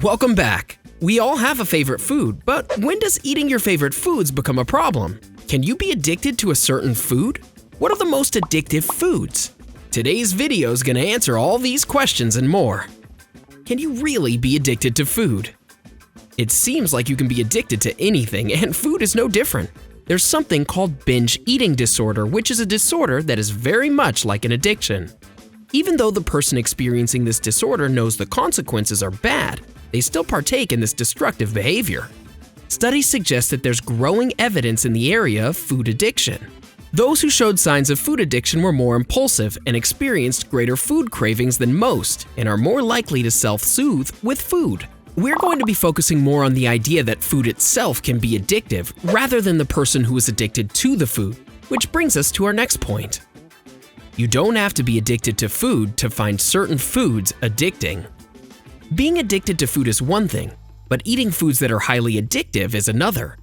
Welcome back. We all have a favorite food, but when does eating your favorite foods become a problem? Can you be addicted to a certain food? What are the most addictive foods? Today's video is going to answer all these questions and more. Can you really be addicted to food? It seems like you can be addicted to anything, and food is no different. There's something called binge eating disorder, which is a disorder that is very much like an addiction. Even though the person experiencing this disorder knows the consequences are bad, they still partake in this destructive behavior. Studies suggest that there's growing evidence in the area of food addiction. Those who showed signs of food addiction were more impulsive and experienced greater food cravings than most, and are more likely to self-soothe with food. We're going to be focusing more on the idea that food itself can be addictive, rather than the person who is addicted to the food, which brings us to our next point. You don't have to be addicted to food to find certain foods addicting. Being addicted to food is one thing, but eating foods that are highly addictive is another.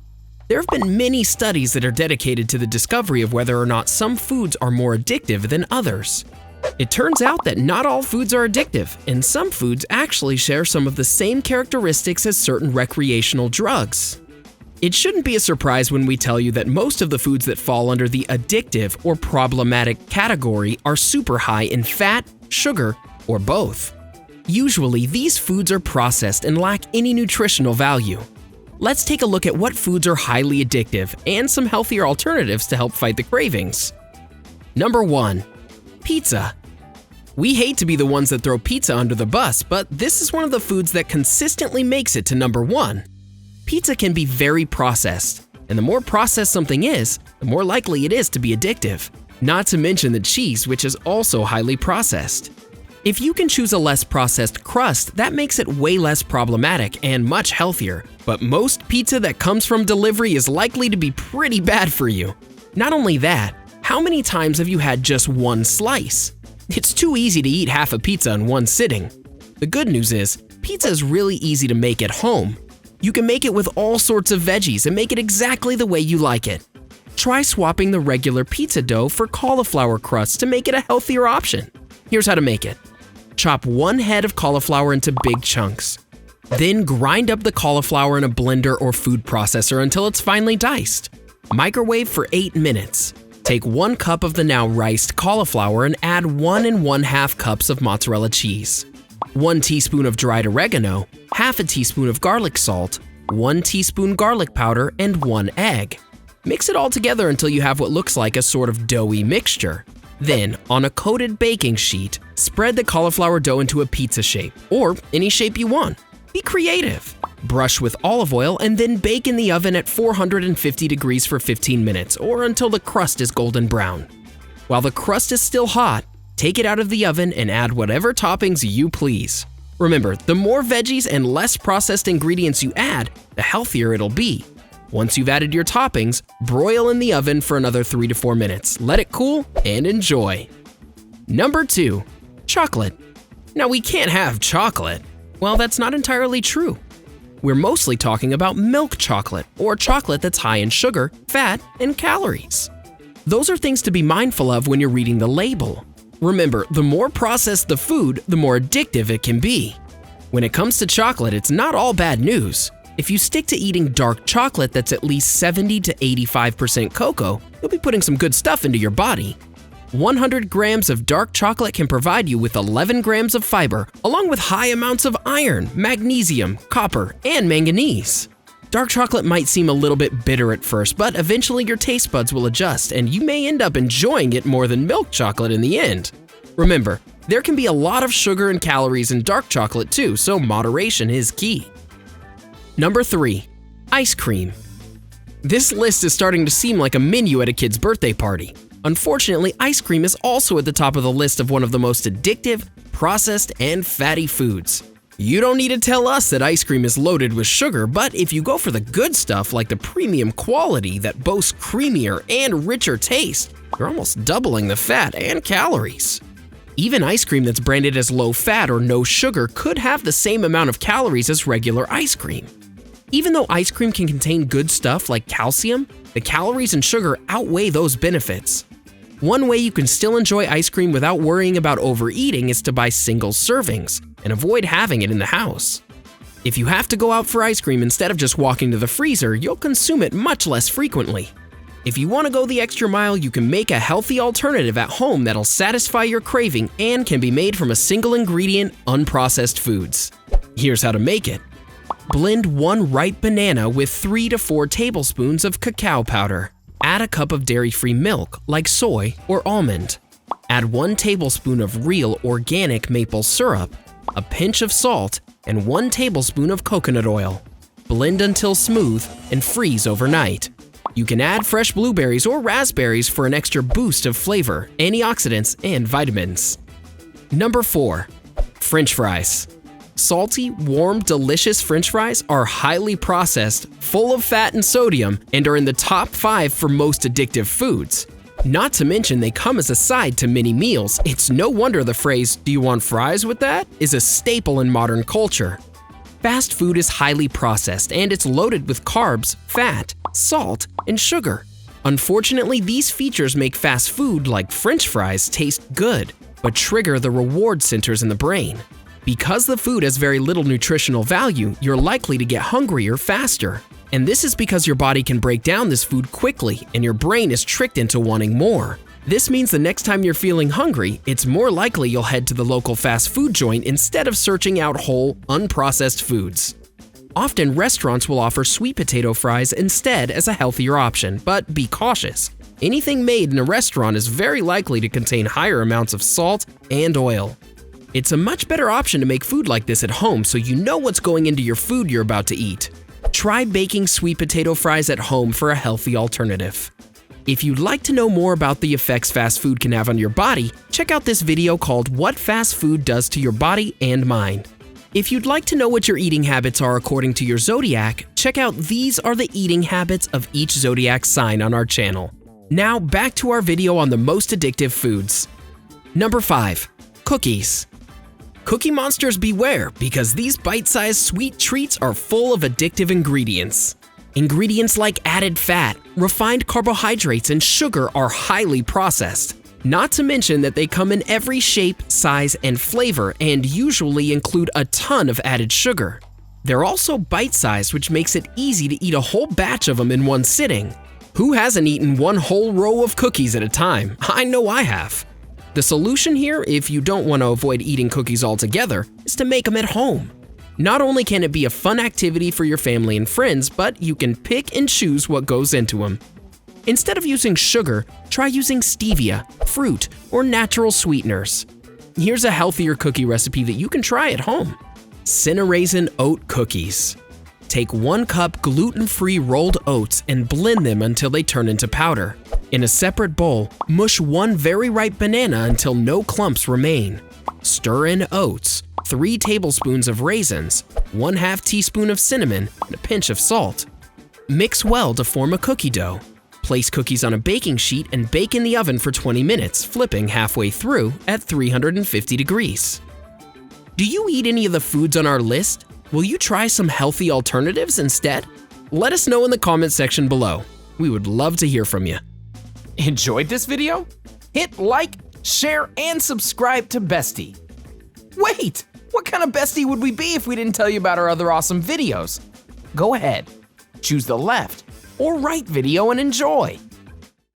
There have been many studies that are dedicated to the discovery of whether or not some foods are more addictive than others. It turns out that not all foods are addictive, and some foods actually share some of the same characteristics as certain recreational drugs. It shouldn't be a surprise when we tell you that most of the foods that fall under the addictive or problematic category are super high in fat, sugar, or both. Usually, these foods are processed and lack any nutritional value. Let's take a look at what foods are highly addictive and some healthier alternatives to help fight the cravings. Number 1. Pizza. We hate to be the ones that throw pizza under the bus, but this is one of the foods that consistently makes it to number 1. Pizza can be very processed, and the more processed something is, the more likely it is to be addictive. Not to mention the cheese, which is also highly processed. If you can choose a less processed crust, that makes it way less problematic and much healthier. But most pizza that comes from delivery is likely to be pretty bad for you. Not only that, how many times have you had just one slice? It's too easy to eat half a pizza in one sitting. The good news is, pizza is really easy to make at home. You can make it with all sorts of veggies and make it exactly the way you like it. Try swapping the regular pizza dough for cauliflower crust to make it a healthier option. Here's how to make it. Chop one head of cauliflower into big chunks. Then grind up the cauliflower in a blender or food processor until it's finely diced. Microwave for 8 minutes. Take 1 cup of the now riced cauliflower and add 1 1/2 cups of mozzarella cheese, 1 teaspoon of dried oregano, half a teaspoon of garlic salt, 1 teaspoon garlic powder, and 1 egg. Mix it all together until you have what looks like a sort of doughy mixture. Then, on a coated baking sheet, spread the cauliflower dough into a pizza shape, or any shape you want. Be creative. Brush with olive oil and then bake in the oven at 450 degrees for 15 minutes, or until the crust is golden brown. While the crust is still hot, take it out of the oven and add whatever toppings you please. Remember, the more veggies and less processed ingredients you add, the healthier it'll be. Once you've added your toppings, broil in the oven for another 3 to 4 minutes. Let it cool and enjoy. Number 2. Chocolate. Now, we can't have chocolate. Well, that's not entirely true. We're mostly talking about milk chocolate, or chocolate that's high in sugar, fat, and calories. Those are things to be mindful of when you're reading the label. Remember, the more processed the food, the more addictive it can be. When it comes to chocolate, it's not all bad news. If you stick to eating dark chocolate that's at least 70 to 85% cocoa, you'll be putting some good stuff into your body. 100 grams of dark chocolate can provide you with 11 grams of fiber, along with high amounts of iron, magnesium, copper, and manganese. Dark chocolate might seem a little bit bitter at first, but eventually your taste buds will adjust and you may end up enjoying it more than milk chocolate in the end. Remember, there can be a lot of sugar and calories in dark chocolate too, so moderation is key. Number 3. Ice cream. This list is starting to seem like a menu at a kid's birthday party. Unfortunately, ice cream is also at the top of the list of one of the most addictive, processed, and fatty foods. You don't need to tell us that ice cream is loaded with sugar, but if you go for the good stuff like the premium quality that boasts creamier and richer taste, you're almost doubling the fat and calories. Even ice cream that's branded as low fat or no sugar could have the same amount of calories as regular ice cream. Even though ice cream can contain good stuff like calcium, the calories and sugar outweigh those benefits. One way you can still enjoy ice cream without worrying about overeating is to buy single servings and avoid having it in the house. If you have to go out for ice cream instead of just walking to the freezer, you'll consume it much less frequently. If you want to go the extra mile, you can make a healthy alternative at home that'll satisfy your craving and can be made from a single ingredient, unprocessed foods. Here's how to make it. Blend 1 ripe banana with 3 to 4 tablespoons of cacao powder. Add a cup of dairy-free milk, like soy or almond. Add 1 tablespoon of real organic maple syrup, a pinch of salt, and 1 tablespoon of coconut oil. Blend until smooth and freeze overnight. You can add fresh blueberries or raspberries for an extra boost of flavor, antioxidants, and vitamins. Number 4. French fries. Salty, warm, delicious French fries are highly processed, full of fat and sodium, and are in the top 5 for most addictive foods. Not to mention they come as a side to many meals. It's no wonder the phrase, "Do you want fries with that?" is a staple in modern culture. Fast food is highly processed and it's loaded with carbs, fat, salt, and sugar. Unfortunately, these features make fast food like French fries taste good, but trigger the reward centers in the brain. Because the food has very little nutritional value, you're likely to get hungrier faster. And this is because your body can break down this food quickly and your brain is tricked into wanting more. This means the next time you're feeling hungry, it's more likely you'll head to the local fast food joint instead of searching out whole, unprocessed foods. Often, restaurants will offer sweet potato fries instead as a healthier option, but be cautious. Anything made in a restaurant is very likely to contain higher amounts of salt and oil. It's a much better option to make food like this at home so you know what's going into your food you're about to eat. Try baking sweet potato fries at home for a healthy alternative. If you'd like to know more about the effects fast food can have on your body, check out this video called "What Fast Food Does to Your Body and Mind." If you'd like to know what your eating habits are according to your zodiac, check out "These are the eating habits of each zodiac sign" on our channel. Now back to our video on the most addictive foods. Number 5. Cookies. Cookie monsters beware, because these bite-sized sweet treats are full of addictive ingredients. Ingredients like added fat, refined carbohydrates, and sugar are highly processed. Not to mention that they come in every shape, size, and flavor and usually include a ton of added sugar. They're also bite-sized, which makes it easy to eat a whole batch of them in one sitting. Who hasn't eaten one whole row of cookies at a time? I know I have. The solution here, if you don't want to avoid eating cookies altogether, is to make them at home. Not only can it be a fun activity for your family and friends, but you can pick and choose what goes into them. Instead of using sugar, try using stevia, fruit, or natural sweeteners. Here's a healthier cookie recipe that you can try at home. Cinnaraisin oat cookies. Take 1 cup gluten-free rolled oats and blend them until they turn into powder. In a separate bowl, mush 1 very ripe banana until no clumps remain. Stir in oats, 3 tablespoons of raisins, 1/2 teaspoon of cinnamon, and a pinch of salt. Mix well to form a cookie dough. Place cookies on a baking sheet and bake in the oven for 20 minutes, flipping halfway through at 350 degrees. Do you eat any of the foods on our list? Will you try some healthy alternatives instead? Let us know in the comment section below. We would love to hear from you. Enjoyed this video? Hit like, share, and subscribe to Bestie. Wait, what kind of Bestie would we be if we didn't tell you about our other awesome videos? Go ahead, choose the left or right video and enjoy.